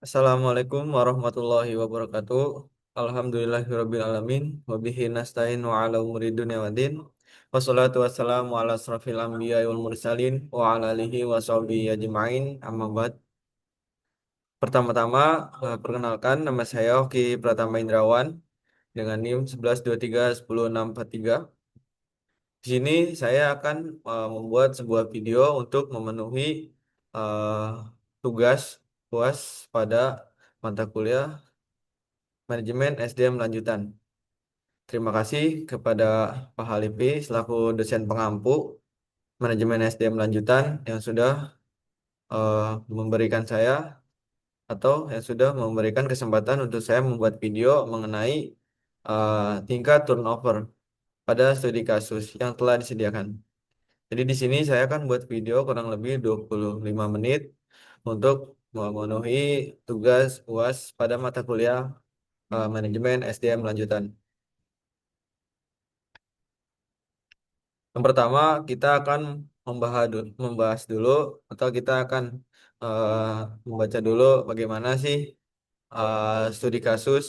Assalamualaikum warahmatullahi wabarakatuh. Alhamdulillahirabbil alamin wa bihi nasta'in wa ala umuri dunya waddin. Wassalatu wassalamu ala asrafil anbiya wal mursalin wa ala alihi wa sahbihi ajma'in. Amma ba'd. Pertama-tama perkenalkan nama saya Oki Pratama Indrawan dengan NIM 11231063. Di sini saya akan membuat sebuah video untuk memenuhi eh, tugas UAS pada mata kuliah Manajemen SDM Lanjutan. Terima kasih kepada Pak Halipi selaku dosen pengampu Manajemen SDM Lanjutan yang sudah memberikan saya atau yang sudah memberikan kesempatan untuk saya membuat video mengenai tingkat turnover pada studi kasus yang telah disediakan. Jadi di sini saya akan buat video kurang lebih 25 menit untuk memenuhi tugas UAS pada mata kuliah Manajemen SDM Lanjutan. Yang pertama, kita akan membahas dulu atau kita akan eh, membaca dulu bagaimana sih studi kasus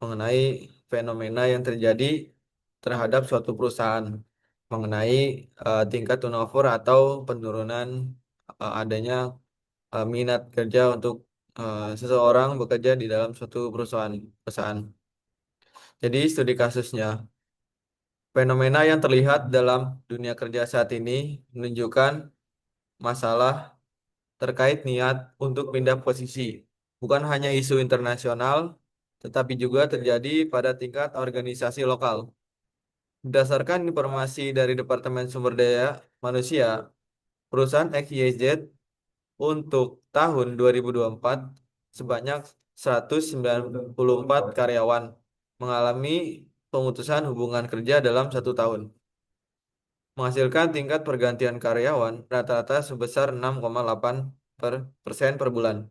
mengenai fenomena yang terjadi terhadap suatu perusahaan mengenai tingkat turnover atau penurunan adanya minat kerja untuk seseorang bekerja di dalam suatu perusahaan. Jadi studi kasusnya, fenomena yang terlihat dalam dunia kerja saat ini menunjukkan masalah terkait niat untuk pindah posisi. Bukan hanya isu internasional, tetapi juga terjadi pada tingkat organisasi lokal. Berdasarkan informasi dari Departemen Sumber Daya Manusia, perusahaan XYZ untuk tahun 2024 sebanyak 194 karyawan mengalami pemutusan hubungan kerja dalam 1 tahun, menghasilkan tingkat pergantian karyawan rata-rata sebesar 6,8% per bulan.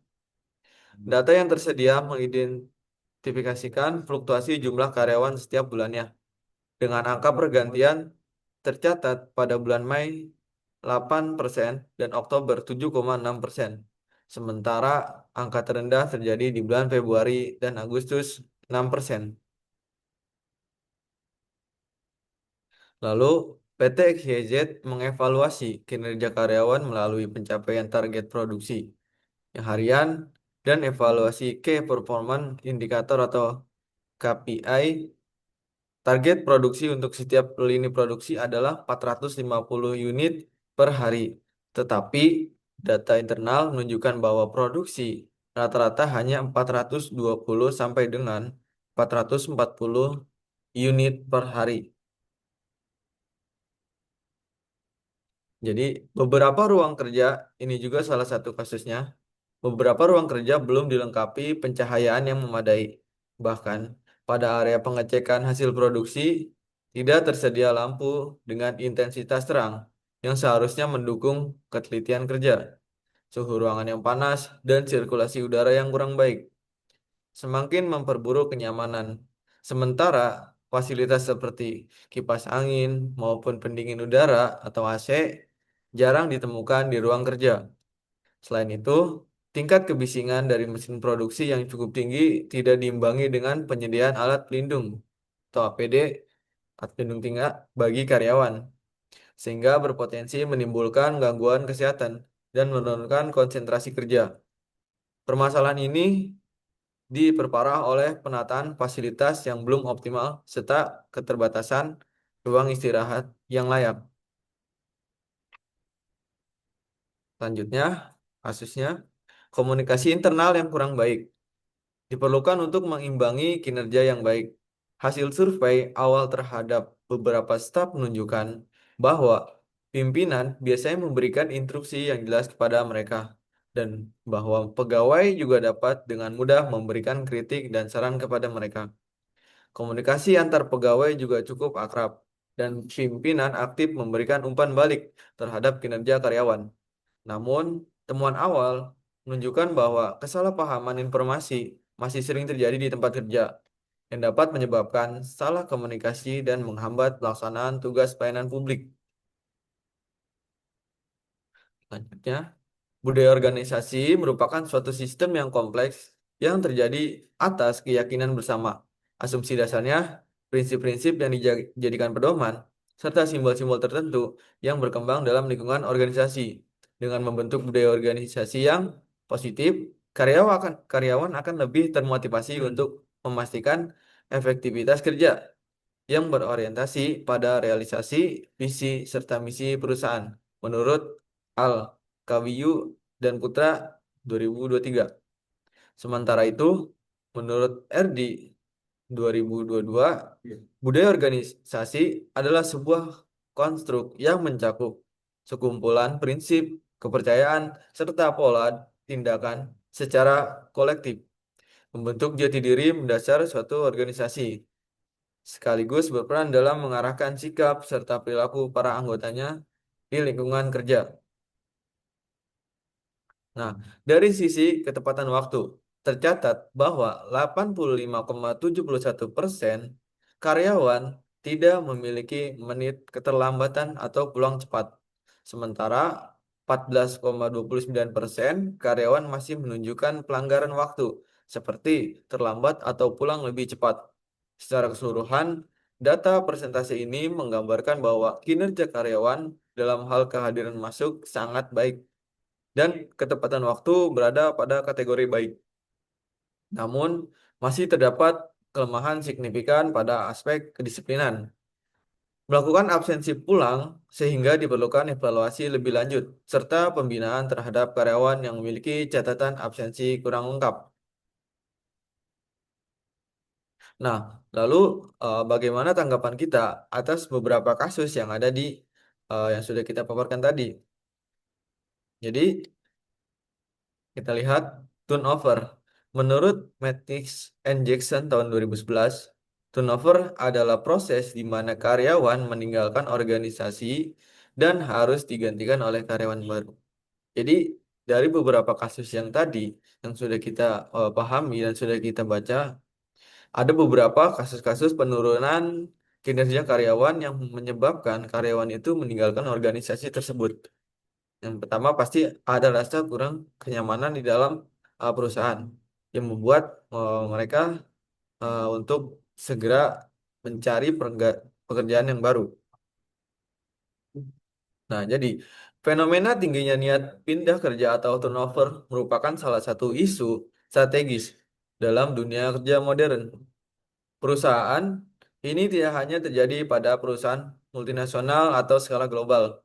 Data yang tersedia mengidentifikasikan fluktuasi jumlah karyawan setiap bulannya, dengan angka pergantian tercatat pada bulan Mei 8% dan Oktober 7,6%. Sementara angka terendah terjadi di bulan Februari dan Agustus 6%. Lalu, PT XYZ mengevaluasi kinerja karyawan melalui pencapaian target produksi yang harian dan evaluasi Key Performance Indicator atau KPI. Target produksi untuk setiap lini produksi adalah 450 unit per hari. Tetapi data internal menunjukkan bahwa produksi rata-rata hanya 420 sampai dengan 440 unit per hari. Jadi beberapa ruang kerja, ini juga salah satu kasusnya, beberapa ruang kerja belum dilengkapi pencahayaan yang memadai. Bahkan pada area pengecekan hasil produksi tidak tersedia lampu dengan intensitas terang yang seharusnya mendukung ketelitian kerja, suhu ruangan yang panas, dan sirkulasi udara yang kurang baik semakin memperburuk kenyamanan. Sementara fasilitas seperti kipas angin maupun pendingin udara atau AC jarang ditemukan di ruang kerja. Selain itu, tingkat kebisingan dari mesin produksi yang cukup tinggi tidak diimbangi dengan penyediaan alat pelindung atau APD, alat pelindung tinggal bagi karyawan, sehingga berpotensi menimbulkan gangguan kesehatan dan menurunkan konsentrasi kerja. Permasalahan ini diperparah oleh penataan fasilitas yang belum optimal serta keterbatasan ruang istirahat yang layak. Selanjutnya, kasusnya komunikasi internal yang kurang baik diperlukan untuk mengimbangi kinerja yang baik. Hasil survei awal terhadap beberapa staf menunjukkan bahwa pimpinan biasanya memberikan instruksi yang jelas kepada mereka dan bahwa pegawai juga dapat dengan mudah memberikan kritik dan saran kepada mereka. Komunikasi antar pegawai juga cukup akrab dan pimpinan aktif memberikan umpan balik terhadap kinerja karyawan. Namun, temuan awal menunjukkan bahwa kesalahpahaman informasi masih sering terjadi di tempat kerja yang dapat menyebabkan salah komunikasi dan menghambat pelaksanaan tugas pelayanan publik. Selanjutnya, Budaya organisasi merupakan suatu sistem yang kompleks yang terjadi atas keyakinan bersama. Asumsi dasarnya, prinsip-prinsip yang dijadikan pedoman, serta simbol-simbol tertentu yang berkembang dalam lingkungan organisasi. Dengan membentuk budaya organisasi yang positif, karyawan akan lebih termotivasi untuk memastikan efektivitas kerja yang berorientasi pada realisasi visi serta misi perusahaan. Menurut Al Kawiyu dan Putra 2023. Sementara itu, menurut RD 2022, budaya organisasi adalah sebuah konstruk yang mencakup sekumpulan prinsip, kepercayaan, serta pola tindakan secara kolektif, membentuk jati diri mendasar suatu organisasi, sekaligus berperan dalam mengarahkan sikap serta perilaku para anggotanya di lingkungan kerja. Nah, dari sisi ketepatan waktu, tercatat bahwa 85,71% karyawan tidak memiliki menit keterlambatan atau pulang cepat. Sementara 14,29% karyawan masih menunjukkan pelanggaran waktu, seperti terlambat atau pulang lebih cepat. Secara keseluruhan, data persentase ini menggambarkan bahwa kinerja karyawan dalam hal kehadiran masuk sangat baik dan ketepatan waktu berada pada kategori baik. Namun, masih terdapat kelemahan signifikan pada aspek kedisiplinan. Melakukan absensi pulang sehingga diperlukan evaluasi lebih lanjut, serta pembinaan terhadap karyawan yang memiliki catatan absensi kurang lengkap. Nah, lalu bagaimana tanggapan kita atas beberapa kasus yang ada di yang sudah kita paparkan tadi? Jadi, kita lihat turnover. Menurut Matrix and Jackson tahun 2011, turnover adalah proses di mana karyawan meninggalkan organisasi dan harus digantikan oleh karyawan baru. Jadi, dari beberapa kasus yang tadi yang sudah kita pahami dan sudah kita baca, ada beberapa kasus-kasus penurunan kinerja karyawan yang menyebabkan karyawan itu meninggalkan organisasi tersebut. Yang pertama pasti ada rasa kurang kenyamanan di dalam perusahaan yang membuat mereka untuk segera mencari pekerjaan yang baru. Nah, jadi fenomena tingginya niat pindah kerja atau turnover merupakan salah satu isu strategis dalam dunia kerja modern. Perusahaan ini tidak hanya terjadi pada perusahaan multinasional atau skala global,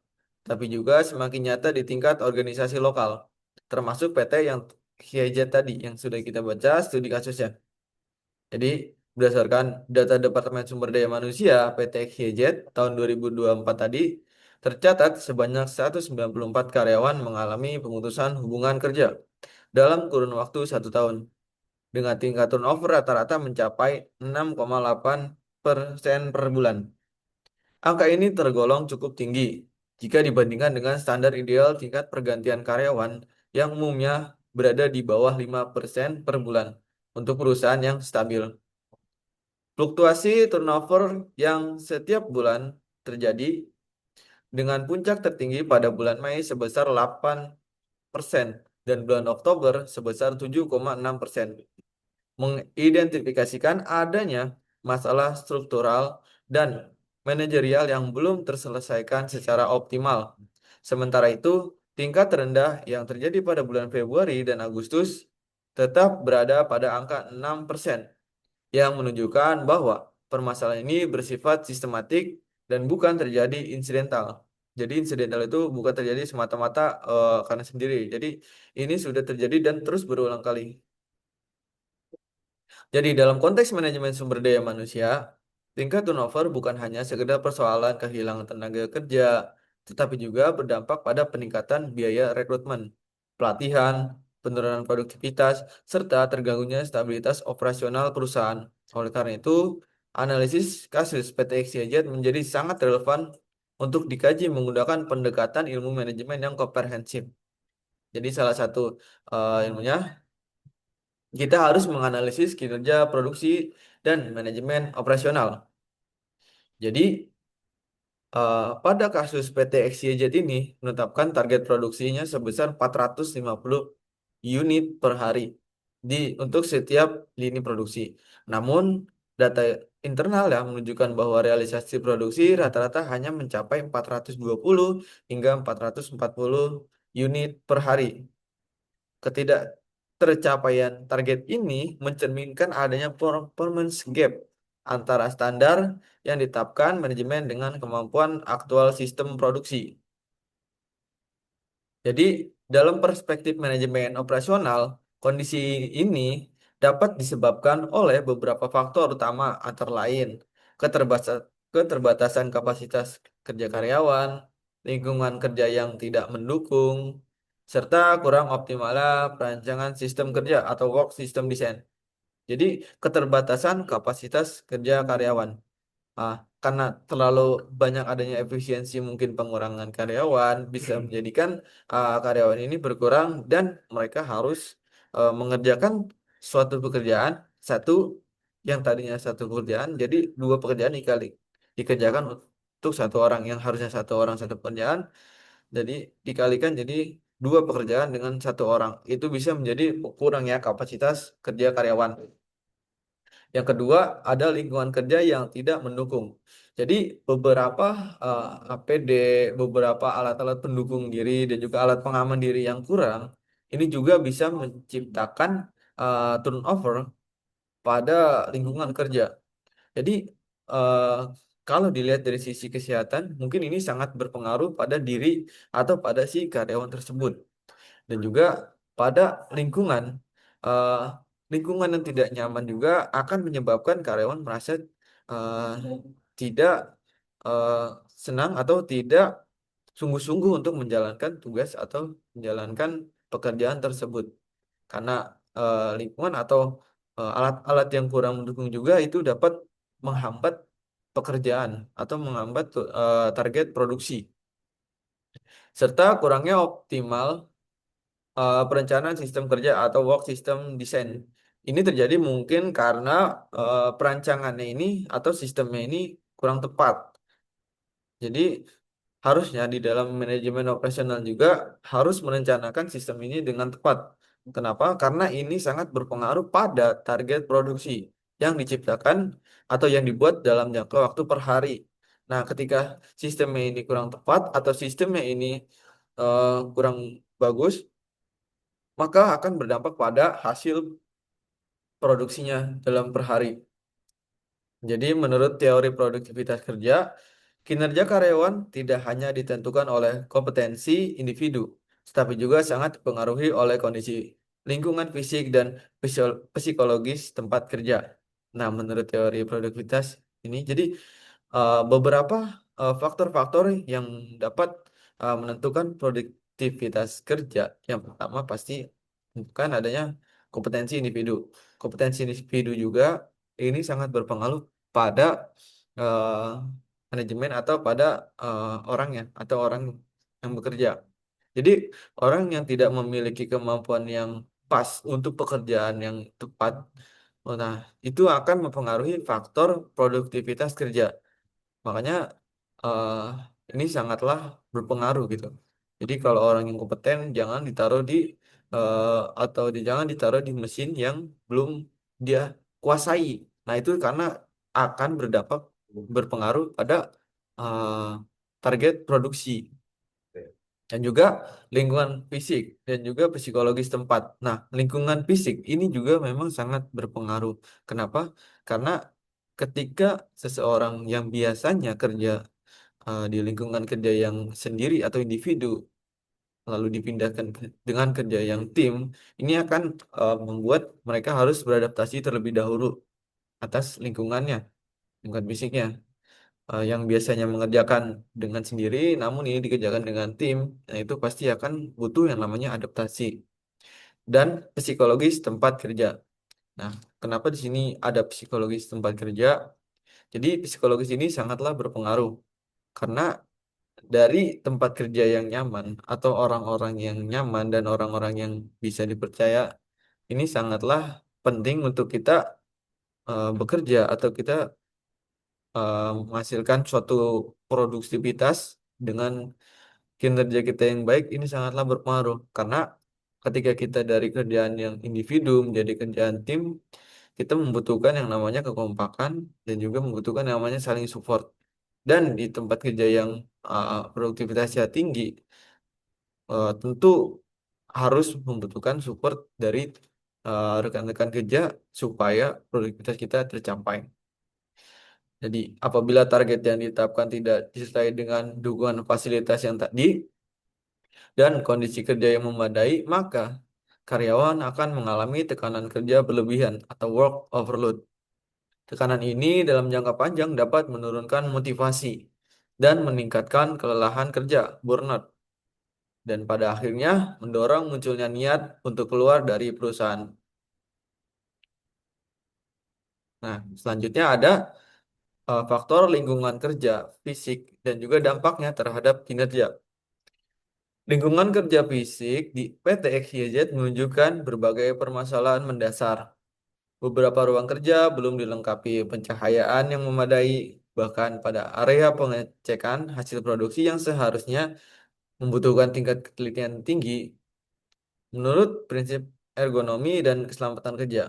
tapi juga semakin nyata di tingkat organisasi lokal, termasuk PT yang KIZ tadi yang sudah kita baca studi kasusnya. Jadi, berdasarkan data Departemen Sumber Daya Manusia PT KIZ tahun 2024 tadi, tercatat sebanyak 194 karyawan mengalami pemutusan hubungan kerja dalam kurun waktu 1 tahun dengan tingkat turnover rata-rata mencapai 6,8% per bulan. Angka ini tergolong cukup tinggi jika dibandingkan dengan standar ideal tingkat pergantian karyawan yang umumnya berada di bawah 5% per bulan untuk perusahaan yang stabil. Fluktuasi turnover yang setiap bulan terjadi dengan puncak tertinggi pada bulan Mei sebesar 8% dan bulan Oktober sebesar 7,6%. Mengidentifikasikan adanya masalah struktural dan manajerial yang belum terselesaikan secara optimal. Sementara itu, tingkat terendah yang terjadi pada bulan Februari dan Agustus tetap berada pada angka 6%, yang menunjukkan bahwa permasalahan ini bersifat sistematik dan bukan terjadi insidental. Jadi insidental itu bukan terjadi semata-mata karena sendiri. Jadi ini sudah terjadi dan terus berulang kali. Jadi dalam konteks manajemen sumber daya manusia, tingkat turnover bukan hanya sekedar persoalan kehilangan tenaga kerja, tetapi juga berdampak pada peningkatan biaya rekrutmen, pelatihan, penurunan produktivitas, serta terganggunya stabilitas operasional perusahaan. Oleh karena itu, analisis kasus PT XYZ menjadi sangat relevan untuk dikaji menggunakan pendekatan ilmu manajemen yang komprehensif. Jadi salah satu ilmunya kita harus menganalisis kinerja produksi dan manajemen operasional. Jadi, Pada kasus PT XYZ ini menetapkan target produksinya sebesar 450 unit per hari untuk setiap lini produksi. Namun data internal ya menunjukkan bahwa realisasi produksi rata-rata hanya mencapai 420 hingga 440 unit per hari. Ketidaktercapaian target ini mencerminkan adanya performance gap antara standar yang ditetapkan manajemen dengan kemampuan aktual sistem produksi. Jadi, dalam perspektif manajemen operasional, kondisi ini dapat disebabkan oleh beberapa faktor utama antara lain keterbatasan kapasitas kerja karyawan, lingkungan kerja yang tidak mendukung, serta kurang optimalnya perancangan sistem kerja atau work system design. Jadi, keterbatasan kapasitas kerja karyawan. Karena terlalu banyak adanya efisiensi mungkin pengurangan karyawan bisa menjadikan karyawan ini berkurang dan mereka harus mengerjakan suatu pekerjaan satu yang tadinya satu pekerjaan jadi dua pekerjaan dikerjakan untuk satu orang yang harusnya satu orang satu pekerjaan jadi dikalikan jadi dua pekerjaan dengan satu orang itu bisa menjadi kurangnya kapasitas kerja karyawan. Yang kedua, ada lingkungan kerja yang tidak mendukung. Jadi beberapa APD, beberapa alat-alat pendukung diri dan juga alat pengaman diri yang kurang, ini juga bisa menciptakan turnover pada lingkungan kerja. Jadi eh, kalau dilihat dari sisi kesehatan, mungkin ini sangat berpengaruh pada diri atau pada si karyawan tersebut dan juga pada lingkungan. eh, Lingkungan yang tidak nyaman juga akan menyebabkan karyawan merasa eh, tidak eh, senang atau tidak sungguh-sungguh untuk menjalankan tugas atau menjalankan pekerjaan tersebut. Karena lingkungan atau alat-alat yang kurang mendukung juga itu dapat menghambat pekerjaan atau menghambat target produksi serta kurangnya optimal perencanaan sistem kerja atau work system design. Ini terjadi mungkin karena perancangannya ini atau sistemnya ini kurang tepat. Jadi harusnya di dalam manajemen operasional juga harus merencanakan sistem ini dengan tepat. Kenapa? Karena ini sangat berpengaruh pada target produksi yang diciptakan atau yang dibuat dalam jangka waktu per hari. Nah, ketika sistemnya ini kurang tepat atau sistemnya ini kurang bagus, maka akan berdampak pada hasil produksinya dalam per hari. Jadi, menurut teori produktivitas kerja, kinerja karyawan tidak hanya ditentukan oleh kompetensi individu, tetapi juga sangat dipengaruhi oleh kondisi lingkungan fisik dan psikologis tempat kerja. Nah, menurut teori produktivitas ini, jadi beberapa faktor-faktor yang dapat menentukan produktivitas kerja. Yang pertama pasti kan adanya kompetensi individu. Kompetensi individu juga ini sangat berpengaruh pada eh, manajemen atau pada orangnya atau orang yang bekerja. Jadi orang yang tidak memiliki kemampuan yang pas untuk pekerjaan yang tepat, nah itu akan mempengaruhi faktor produktivitas kerja. Makanya eh, ini sangatlah berpengaruh gitu. Jadi kalau orang yang kompeten jangan ditaruh di eh, jangan ditaruh di mesin yang belum dia kuasai. Nah itu karena akan berpengaruh pada eh, target produksi dan juga lingkungan fisik dan juga psikologis tempat. Nah, lingkungan fisik ini juga memang sangat berpengaruh. Kenapa? Karena ketika seseorang yang biasanya kerja di lingkungan kerja yang sendiri atau individu lalu dipindahkan dengan kerja yang tim, ini akan membuat mereka harus beradaptasi terlebih dahulu atas lingkungan fisiknya. Yang biasanya mengerjakan dengan sendiri, namun ini dikerjakan dengan tim, nah itu pasti akan butuh yang namanya adaptasi dan psikologis tempat kerja. Nah, kenapa di sini ada psikologis tempat kerja? Jadi psikologis ini sangatlah berpengaruh karena dari tempat kerja yang nyaman atau orang-orang yang nyaman dan orang-orang yang bisa dipercaya ini sangatlah penting untuk kita bekerja atau kita menghasilkan suatu produktivitas dengan kinerja kita yang baik ini sangatlah berpengaruh karena ketika kita dari kerjaan yang individu menjadi kerjaan tim, kita membutuhkan yang namanya kekompakan dan juga membutuhkan yang namanya saling support. Dan di tempat kerja yang produktivitasnya tinggi, tentu harus membutuhkan support dari rekan-rekan kerja supaya produktivitas kita tercapai. Jadi, apabila target yang ditetapkan tidak disertai dengan dukungan fasilitas yang tadi dan kondisi kerja yang memadai, maka karyawan akan mengalami tekanan kerja berlebihan atau work overload. Tekanan ini dalam jangka panjang dapat menurunkan motivasi dan meningkatkan kelelahan kerja, burnout, dan pada akhirnya mendorong munculnya niat untuk keluar dari perusahaan. Nah, selanjutnya ada faktor lingkungan kerja, fisik, dan juga dampaknya terhadap kinerja. Lingkungan kerja fisik di PT XYZ menunjukkan berbagai permasalahan mendasar. Beberapa ruang kerja belum dilengkapi pencahayaan yang memadai, bahkan pada area pengecekan hasil produksi yang seharusnya membutuhkan tingkat ketelitian tinggi. Menurut prinsip ergonomi dan keselamatan kerja,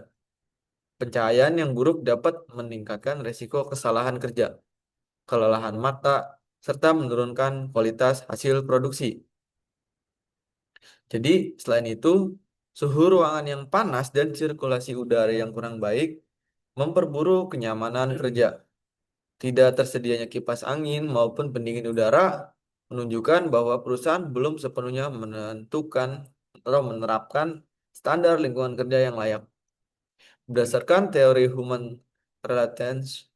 pencahayaan yang buruk dapat meningkatkan risiko kesalahan kerja, kelelahan mata, serta menurunkan kualitas hasil produksi. Jadi, selain itu, suhu ruangan yang panas dan sirkulasi udara yang kurang baik memperburuk kenyamanan kerja. Tidak tersedianya kipas angin maupun pendingin udara menunjukkan bahwa perusahaan belum sepenuhnya menentukan atau menerapkan standar lingkungan kerja yang layak. Berdasarkan teori human relations,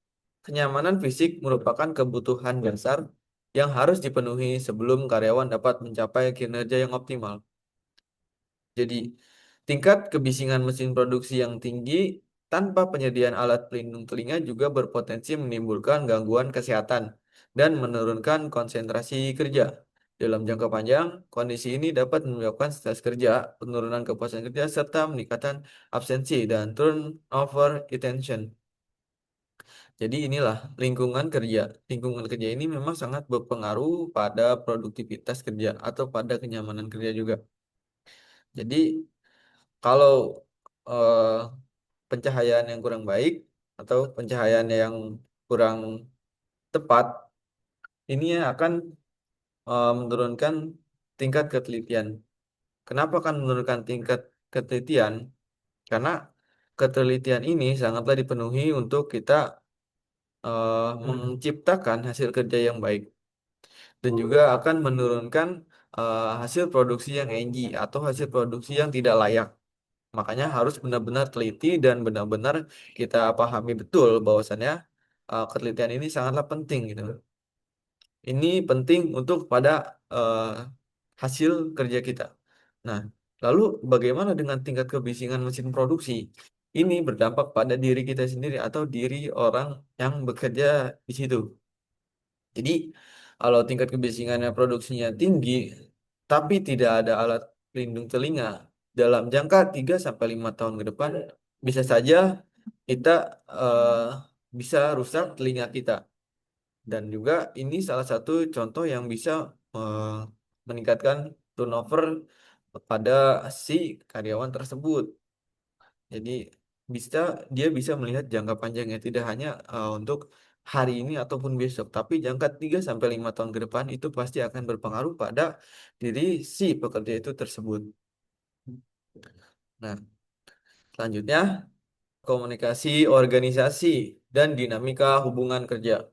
kenyamanan fisik merupakan kebutuhan dasar yang harus dipenuhi sebelum karyawan dapat mencapai kinerja yang optimal. Jadi, tingkat kebisingan mesin produksi yang tinggi tanpa penyediaan alat pelindung telinga juga berpotensi menimbulkan gangguan kesehatan dan menurunkan konsentrasi kerja. Dalam jangka panjang, kondisi ini dapat menyebabkan stres kerja, penurunan kepuasan kerja, serta meningkatkan absensi dan turnover retention. Jadi inilah lingkungan kerja. Lingkungan kerja ini memang sangat berpengaruh pada produktivitas kerja atau pada kenyamanan kerja juga. Jadi kalau eh, pencahayaan yang kurang baik atau pencahayaan yang kurang tepat, ini akan menurunkan tingkat ketelitian. Kenapa akan menurunkan tingkat ketelitian? Karena ketelitian ini sangatlah dipenuhi untuk kita menciptakan hasil kerja yang baik dan juga akan menurunkan hasil produksi yang NG atau hasil produksi yang tidak layak. Makanya harus benar-benar teliti dan benar-benar kita pahami betul bahwasannya ketelitian ini sangatlah penting gitu. Ini penting untuk pada eh, hasil kerja kita. Nah, lalu bagaimana dengan tingkat kebisingan mesin produksi? Ini berdampak pada diri kita sendiri atau diri orang yang bekerja di situ. Jadi, kalau tingkat kebisingannya produksinya tinggi, tapi tidak ada alat pelindung telinga dalam jangka 3 sampai 5 tahun ke depan, bisa saja kita eh, bisa rusak telinga kita. Dan juga ini salah satu contoh yang bisa eh, meningkatkan turnover pada si karyawan tersebut. Jadi bisa dia bisa melihat jangka panjangnya tidak hanya untuk hari ini ataupun besok, tapi jangka 3 sampai 5 tahun ke depan itu pasti akan berpengaruh pada diri si pekerja itu tersebut. Nah, selanjutnya komunikasi organisasi dan dinamika hubungan kerja.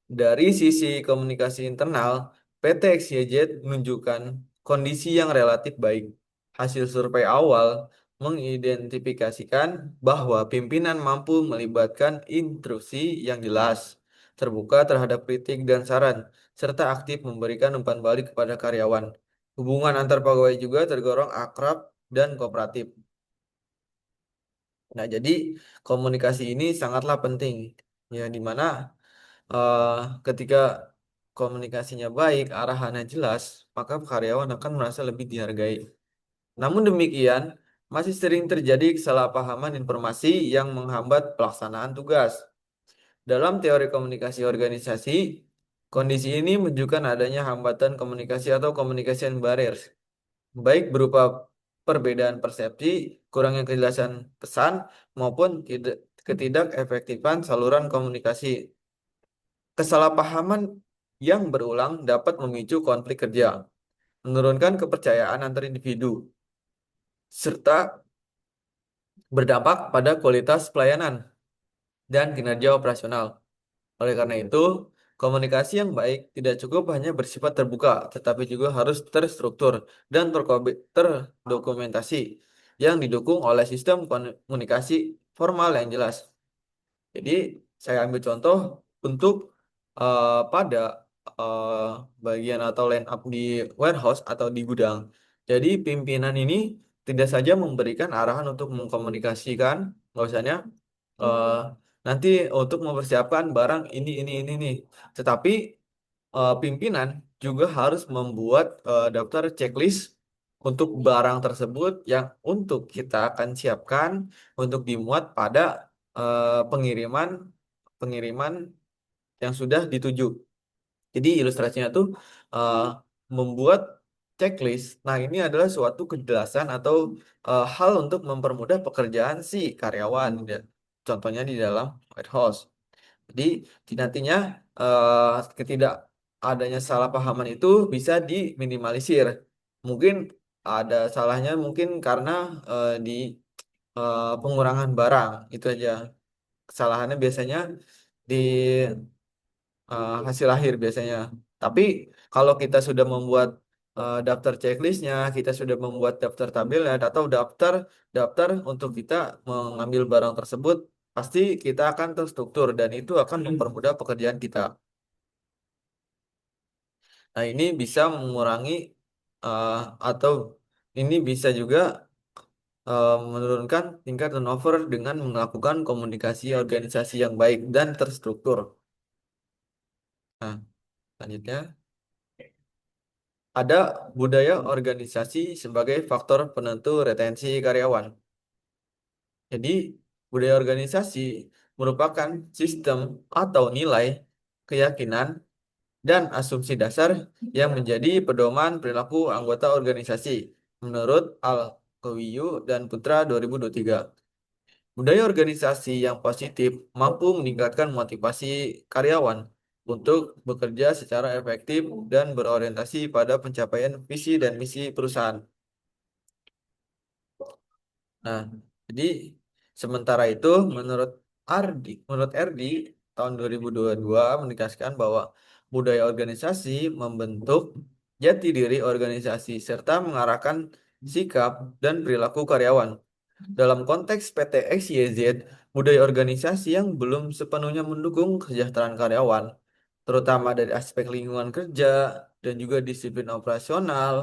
Dari sisi komunikasi internal, PT XYZ menunjukkan kondisi yang relatif baik. Hasil survei awal mengidentifikasikan bahwa pimpinan mampu melibatkan intrusi yang jelas, terbuka terhadap kritik dan saran, serta aktif memberikan umpan balik kepada karyawan. Hubungan antar pegawai juga tergolong akrab dan kooperatif. Nah, jadi komunikasi ini sangatlah penting, ya, di mana eh, ketika komunikasinya baik, arahannya jelas, maka karyawan akan merasa lebih dihargai. Namun demikian, masih sering terjadi kesalahpahaman informasi yang menghambat pelaksanaan tugas. Dalam teori komunikasi organisasi, kondisi ini menunjukkan adanya hambatan komunikasi atau communication barriers, baik berupa perbedaan persepsi, kurangnya kejelasan pesan, maupun ketidakefektifan saluran komunikasi. Kesalahpahaman yang berulang dapat memicu konflik kerja, menurunkan kepercayaan antar individu, serta berdampak pada kualitas pelayanan dan kinerja operasional. Oleh karena itu, komunikasi yang baik tidak cukup hanya bersifat terbuka, tetapi juga harus terstruktur dan terdokumentasi yang didukung oleh sistem komunikasi formal yang jelas. Jadi, saya ambil contoh untuk pada eh, bagian atau line up di warehouse atau di gudang. Jadi, pimpinan ini tidak saja memberikan arahan untuk mengkomunikasikan, bahwasanya eh, nanti untuk mempersiapkan barang ini nih. Tetapi pimpinan juga harus membuat daftar checklist untuk barang tersebut yang untuk kita akan siapkan untuk dimuat pada pengiriman pengiriman yang sudah dituju. Jadi ilustrasinya tuh eh, membuat checklist. Nah, ini adalah suatu kejelasan atau hal untuk mempermudah pekerjaan si karyawan. Contohnya di dalam warehouse. Jadi nantinya ketidak adanya salah pahaman itu bisa diminimalisir. Mungkin ada salahnya mungkin karena di pengurangan barang itu aja. Kesalahannya biasanya di hasil akhir biasanya. Tapi kalau kita sudah membuat daftar checklistnya, kita sudah membuat daftar tabelnya atau daftar daftar untuk kita mengambil barang tersebut, pasti kita akan terstruktur dan itu akan mempermudah pekerjaan kita. Nah, ini bisa mengurangi eh, atau ini bisa juga menurunkan tingkat turnover dengan melakukan komunikasi organisasi yang baik dan terstruktur. Nah, selanjutnya. Ada budaya organisasi sebagai faktor penentu retensi karyawan. Jadi, budaya organisasi merupakan sistem atau nilai, keyakinan, dan asumsi dasar yang menjadi pedoman perilaku anggota organisasi menurut Al-Qawiyu dan Putra 2023. Budaya organisasi yang positif mampu meningkatkan motivasi karyawan untuk bekerja secara efektif dan berorientasi pada pencapaian visi dan misi perusahaan. Nah, jadi sementara itu menurut RD tahun 2022 menegaskan bahwa budaya organisasi membentuk jati diri organisasi serta mengarahkan sikap dan perilaku karyawan. Dalam konteks PT XYZ, budaya organisasi yang belum sepenuhnya mendukung kesejahteraan karyawan, terutama dari aspek lingkungan kerja dan juga disiplin operasional,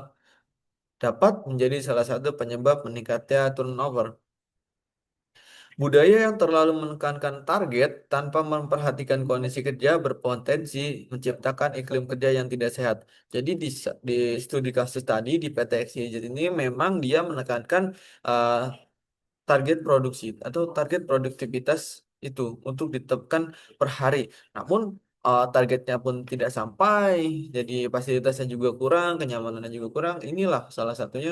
dapat menjadi salah satu penyebab meningkatnya turnover. Budaya yang terlalu menekankan target tanpa memperhatikan kondisi kerja berpotensi menciptakan iklim kerja yang tidak sehat. Jadi di studi kasus tadi di PT XYZ ini memang dia menekankan eh, target produksi atau target produktivitas itu untuk ditetapkan per hari. Namun targetnya pun tidak sampai, jadi fasilitasnya juga kurang, kenyamanannya juga kurang. Inilah salah satunya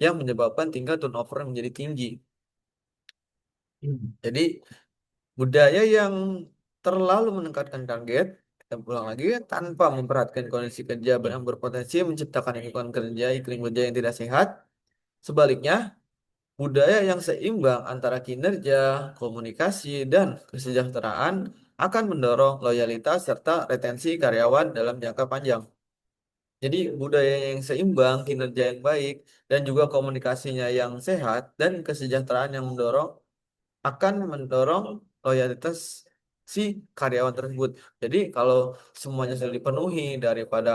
yang menyebabkan tingkat turnover menjadi tinggi. Jadi budaya yang terlalu menekankan target, kita pulang lagi, tanpa memperhatikan kondisi kerja yang berpotensi menciptakan iklim kerja yang tidak sehat. Sebaliknya, budaya yang seimbang antara kinerja, komunikasi, dan kesejahteraan akan mendorong loyalitas serta retensi karyawan dalam jangka panjang. Jadi budaya yang seimbang, kinerja yang baik, dan juga komunikasinya yang sehat, dan kesejahteraan yang akan mendorong loyalitas si karyawan tersebut. Jadi kalau semuanya sudah dipenuhi daripada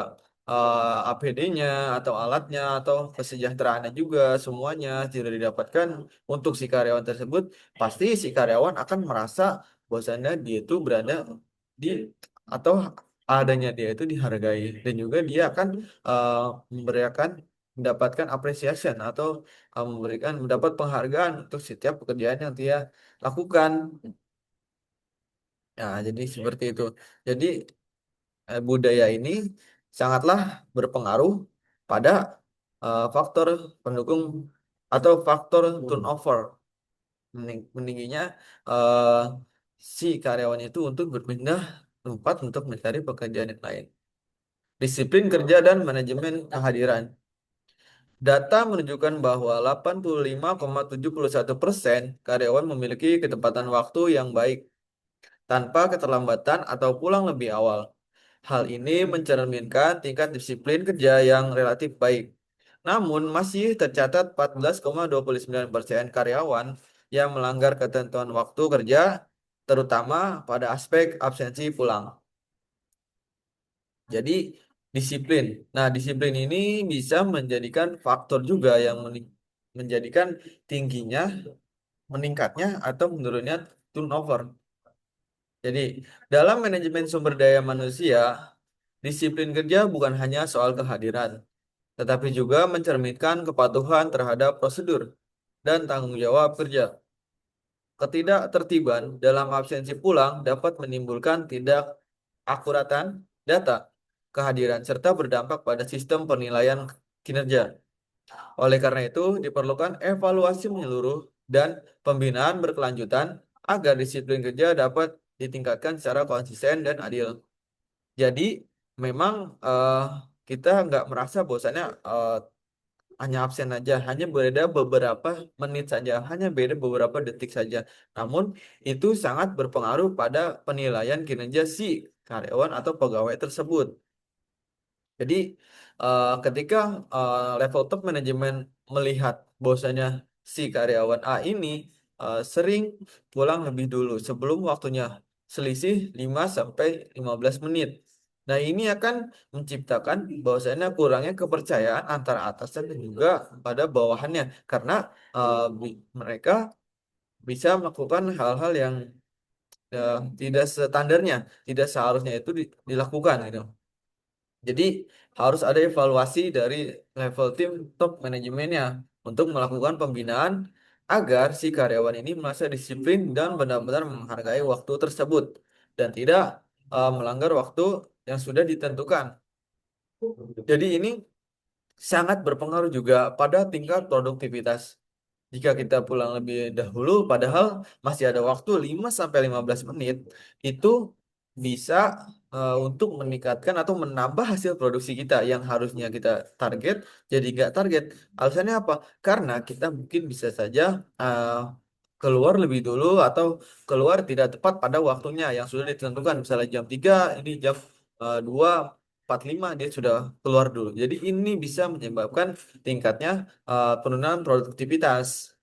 APD-nya atau alatnya atau kesejahteraannya juga semuanya tidak didapatkan untuk si karyawan tersebut, pasti si karyawan akan merasa bahwasannya dia itu berada di atau adanya dia itu dihargai dan juga dia akan eh, memberikan mendapatkan appreciation atau mendapat penghargaan untuk setiap pekerjaan yang dia lakukan. Nah, jadi seperti itu. Jadi budaya ini sangatlah berpengaruh pada faktor pendukung atau faktor turnover meningginya eh, si karyawan itu untuk berpindah tempat untuk mencari pekerjaan yang lain. Disiplin kerja dan manajemen kehadiran. Data menunjukkan bahwa 85,71% karyawan memiliki ketepatan waktu yang baik tanpa keterlambatan atau pulang lebih awal. Hal ini mencerminkan tingkat disiplin kerja yang relatif baik. Namun, masih tercatat 14,29% karyawan yang melanggar ketentuan waktu kerja, terutama pada aspek absensi pulang. Jadi, disiplin. Nah, disiplin ini bisa menjadikan faktor juga yang menjadikan tingginya, meningkatnya, atau menurunnya turnover. Jadi, dalam manajemen sumber daya manusia, disiplin kerja bukan hanya soal kehadiran, tetapi juga mencerminkan kepatuhan terhadap prosedur dan tanggung jawab kerja. Ketidaktertiban dalam absensi pulang dapat menimbulkan tidak akuratan data kehadiran serta berdampak pada sistem penilaian kinerja. Oleh karena itu, diperlukan evaluasi menyeluruh dan pembinaan berkelanjutan agar disiplin kerja dapat ditingkatkan secara konsisten dan adil. Jadi, memang kita nggak merasa bahwasannya hanya absen aja, hanya beda beberapa menit saja, hanya beda beberapa detik saja. Namun, itu sangat berpengaruh pada penilaian kinerja si karyawan atau pegawai tersebut. Jadi ketika level top manajemen melihat bahwasanya si karyawan A ini sering pulang lebih dulu sebelum waktunya selisih 5 sampai 15 menit. Nah, ini akan menciptakan bahwasanya kurangnya kepercayaan antara atasan dan juga pada bawahannya karena mereka bisa melakukan hal-hal yang tidak standarnya, tidak seharusnya itu dilakukan gitu. Jadi harus ada evaluasi dari level tim top manajemennya untuk melakukan pembinaan agar si karyawan ini merasa disiplin dan benar-benar menghargai waktu tersebut dan tidak melanggar waktu yang sudah ditentukan. Jadi ini sangat berpengaruh juga pada tingkat produktivitas. Jika kita pulang lebih dahulu, padahal masih ada waktu 5 sampai 15 menit, itu bisa untuk meningkatkan atau menambah hasil produksi kita yang harusnya kita target, jadi nggak target. Alasannya apa? Karena kita mungkin bisa saja uh, keluar lebih dulu atau keluar tidak tepat pada waktunya yang sudah ditentukan. Misalnya jam 3, ini jam 2:45 dia sudah keluar dulu. Jadi ini bisa menyebabkan tingkatnya penurunan produktivitas.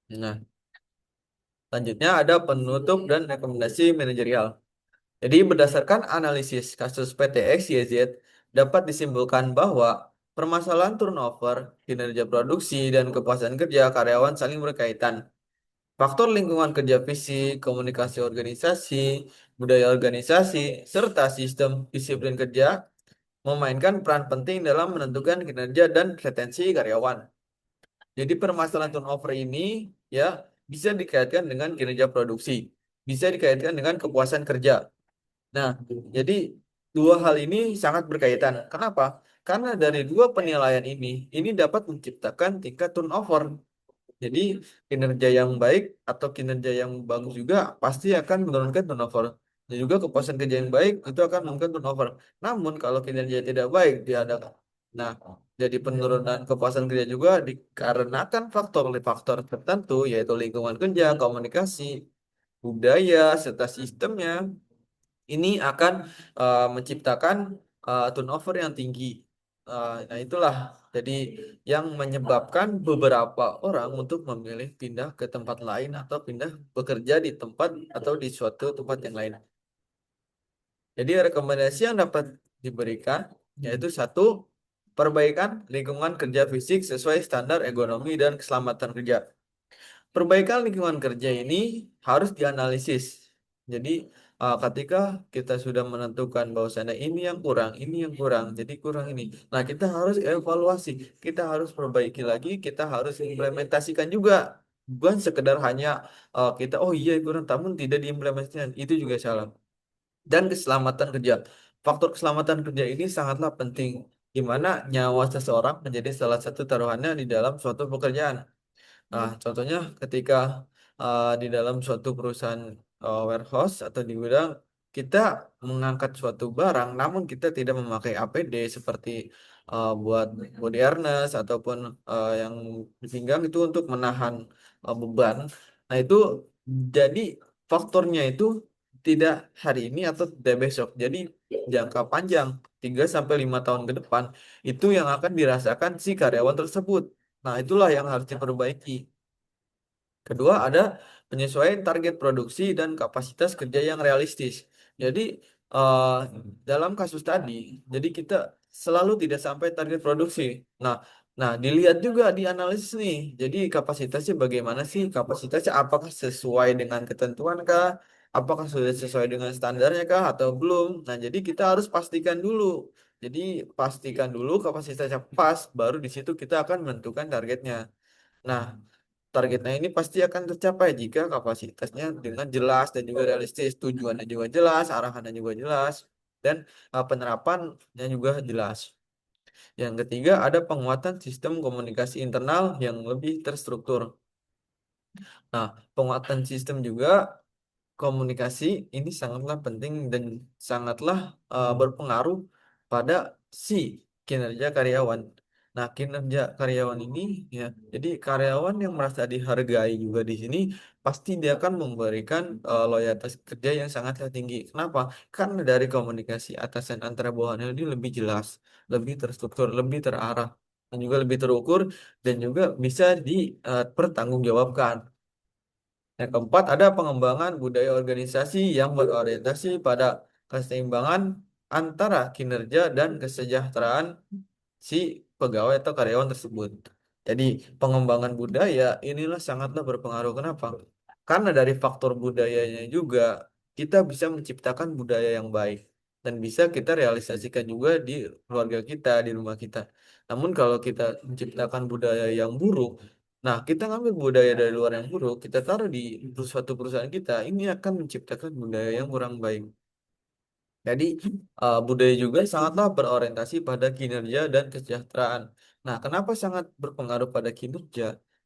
Nah, selanjutnya ada penutup dan rekomendasi manajerial. Jadi berdasarkan analisis kasus PT XYZ, dapat disimpulkan bahwa permasalahan turnover, kinerja produksi, dan kepuasan kerja karyawan saling berkaitan. Faktor lingkungan kerja fisik, komunikasi organisasi, budaya organisasi, serta sistem disiplin kerja memainkan peran penting dalam menentukan kinerja dan retensi karyawan. Jadi permasalahan turnover ini ya bisa dikaitkan dengan kinerja produksi, bisa dikaitkan dengan kepuasan kerja. Nah, jadi dua hal ini sangat berkaitan. Kenapa? Karena dari dua penilaian ini dapat menciptakan tingkat turnover. Jadi kinerja yang baik atau kinerja yang bagus juga pasti akan menurunkan turnover. Dan juga kepuasan kerja yang baik itu akan menurunkan turnover. Namun kalau kinerja tidak baik nah jadi penurunan kepuasan kerja juga dikarenakan faktor-faktor tertentu yaitu lingkungan kerja, komunikasi, budaya serta sistemnya ini akan menciptakan turnover yang tinggi. Nah, itulah jadi yang menyebabkan beberapa orang untuk memilih pindah ke tempat lain atau pindah bekerja di tempat atau di suatu tempat yang lain. Jadi rekomendasi yang dapat diberikan yaitu satu, perbaikan lingkungan kerja fisik sesuai standar ergonomi dan keselamatan kerja. Perbaikan lingkungan kerja ini harus dianalisis. Jadi ketika kita sudah menentukan bahwasannya ini yang kurang, ini yang kurang, jadi kurang ini. Nah, kita harus evaluasi, kita harus perbaiki lagi, kita harus implementasikan juga. bukan sekedar hanya kita oh iya kurang namun tidak diimplementasikan, itu juga salah. Dan keselamatan kerja. Faktor keselamatan kerja ini sangatlah penting, di mana nyawa seseorang menjadi salah satu taruhannya di dalam suatu pekerjaan. Nah, contohnya ketika di dalam suatu perusahaan warehouse atau di gudang, kita mengangkat suatu barang, namun kita tidak memakai APD seperti buat body harness ataupun yang di pinggang itu untuk menahan beban. Nah, itu jadi faktornya itu tidak hari ini atau tidak besok. Jadi jangka panjang 3 sampai 5 tahun ke depan itu yang akan dirasakan si karyawan tersebut. Nah, itulah yang harus diperbaiki. Kedua, ada penyesuaian target produksi dan kapasitas kerja yang realistis. Jadi, eh, dalam kasus tadi, jadi kita selalu tidak sampai target produksi. Nah, nah, dilihat juga di analisis nih. Jadi, kapasitasnya bagaimana sih? Kapasitasnya apakah sesuai dengan ketentuan kah? Apakah sudah sesuai dengan standarnya kah atau belum? Nah, jadi kita harus pastikan dulu. Jadi, pastikan dulu kapasitasnya pas, baru di situ kita akan menentukan targetnya. Nah, targetnya ini pasti akan tercapai jika kapasitasnya dengan jelas dan juga realistis, tujuannya juga jelas, arahannya juga jelas, dan penerapannya juga jelas. Yang ketiga, ada penguatan sistem komunikasi internal yang lebih terstruktur. Nah, penguatan sistem juga komunikasi ini sangatlah penting dan sangatlah berpengaruh pada si kinerja karyawan. Nah, kinerja karyawan ini ya, jadi karyawan yang merasa dihargai juga di sini pasti dia akan memberikan loyalitas kerja yang sangatlah tinggi. Kenapa? Karena dari komunikasi atasan antara bawahannya ini lebih jelas, lebih terstruktur, lebih terarah, dan juga lebih terukur dan juga bisa dipertanggungjawabkan. Yang keempat, ada pengembangan budaya organisasi yang berorientasi pada keseimbangan antara kinerja dan kesejahteraan si pegawai atau karyawan tersebut. Jadi, pengembangan budaya inilah sangatlah berpengaruh. Kenapa? Karena dari faktor budayanya juga kita bisa menciptakan budaya yang baik dan bisa kita realisasikan juga di keluarga kita, di rumah kita. Namun kalau kita menciptakan budaya yang buruk, nah, kita ngambil budaya dari luar yang buruk, kita taruh di suatu perusahaan kita, ini akan menciptakan budaya yang kurang baik. Jadi, budaya juga sangatlah berorientasi pada kinerja dan kesejahteraan. Nah, kenapa sangat berpengaruh pada kinerja?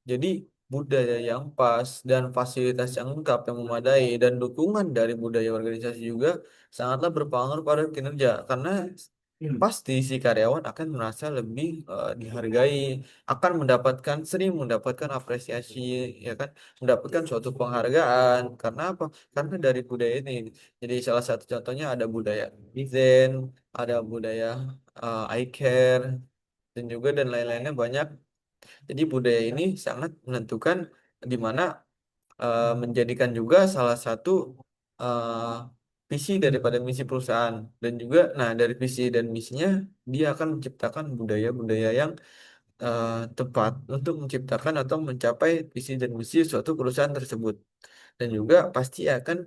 Jadi, budaya yang pas dan fasilitas yang lengkap yang memadai dan dukungan dari budaya organisasi juga sangatlah berpengaruh pada kinerja. Karena pasti si karyawan akan merasa lebih dihargai, akan mendapatkan sering mendapatkan apresiasi, ya kan, mendapatkan suatu penghargaan. Karena apa? Karena dari budaya ini. Jadi salah satu contohnya ada budaya Zen, ada budaya I care, dan juga dan lain-lainnya banyak. Jadi budaya ini sangat menentukan di mana menjadikan juga salah satu eh, visi daripada misi perusahaan dan juga nah dari visi dan misinya dia akan menciptakan budaya-budaya yang tepat untuk menciptakan atau mencapai visi dan misi suatu perusahaan tersebut dan juga pasti akan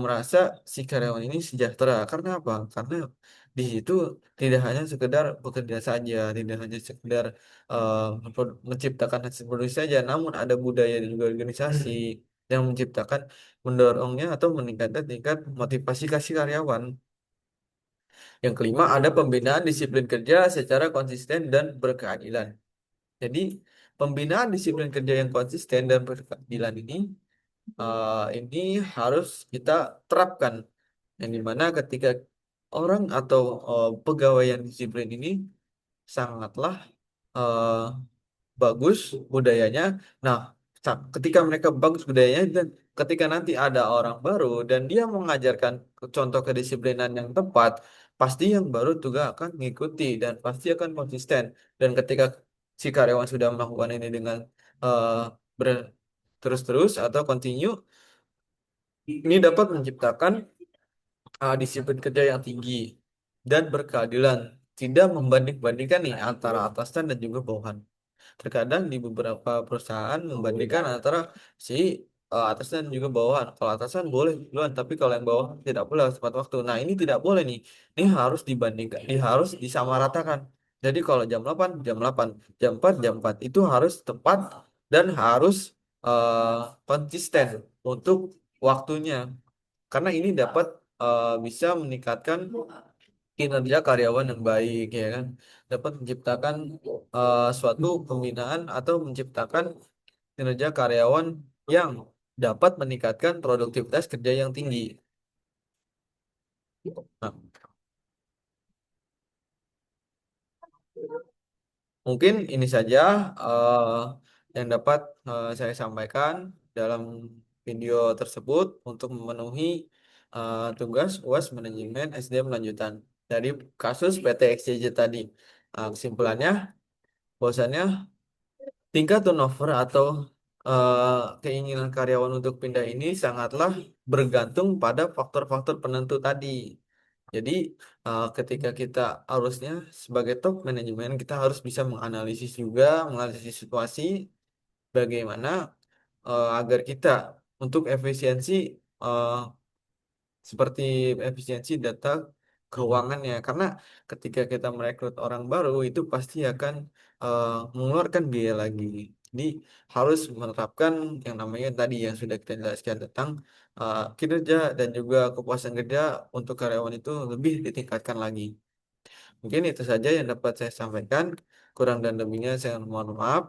merasa si karyawan ini sejahtera. Karena apa? Karena di situ tidak hanya sekedar bekerja saja, tidak hanya sekedar uh, menciptakan hasil produksi saja, namun ada budaya dan juga organisasi yang menciptakan, mendorongnya atau meningkatkan tingkat motivasi kasih karyawan. Yang kelima, ada pembinaan disiplin kerja secara konsisten dan berkeadilan. Jadi, pembinaan disiplin kerja yang konsisten dan berkeadilan ini harus kita terapkan. Yang dimana ketika orang atau pegawai yang disiplin ini sangatlah eh, bagus budayanya. Nah, ketika mereka bagus budayanya dan ketika nanti ada orang baru dan dia mengajarkan contoh kedisiplinan yang tepat, pasti yang baru juga akan mengikuti dan pasti akan konsisten. Dan ketika si karyawan sudah melakukan ini dengan eh, terus-terus atau continue, ini dapat menciptakan disiplin kerja yang tinggi dan berkeadilan, tidak membanding-bandingkan nih antara atasan dan juga bawahan. Terkadang di beberapa perusahaan membandingkan antara si atasan dan juga bawahan. Kalau atasan boleh duluan, tapi kalau yang bawah tidak boleh harus tepat waktu. Nah, ini tidak boleh nih. Ini harus dibandingkan, ini harus disamaratakan. Jadi kalau jam 8 jam 8, jam 4 jam 4 itu harus tepat dan harus eh, konsisten untuk waktunya, karena ini dapat bisa meningkatkan kinerja karyawan yang baik, ya kan, dapat menciptakan suatu pembinaan atau menciptakan kinerja karyawan yang dapat meningkatkan produktivitas kerja yang tinggi. Nah, mungkin ini saja eh, yang dapat saya sampaikan dalam video tersebut untuk memenuhi tugas UAS Manajemen SDM Lanjutan dari kasus PT XYZ tadi. Kesimpulannya, bahwasannya tingkat turnover atau keinginan karyawan untuk pindah ini sangatlah bergantung pada faktor-faktor penentu tadi. Jadi, ketika kita harusnya sebagai top manajemen, kita harus bisa menganalisis juga, menganalisis situasi bagaimana agar kita untuk efisiensi eh, seperti efisiensi data keuangannya. Karena ketika kita merekrut orang baru itu pasti akan mengeluarkan biaya lagi. Jadi harus menerapkan yang namanya tadi yang sudah kita jelaskan tentang kinerja dan juga kepuasan kerja untuk karyawan itu lebih ditingkatkan lagi. Mungkin itu saja yang dapat saya sampaikan. Kurang dan lebihnya saya mohon maaf.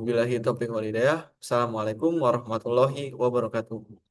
Billahi taufiq wal hidayah. Assalamualaikum warahmatullahi wabarakatuh.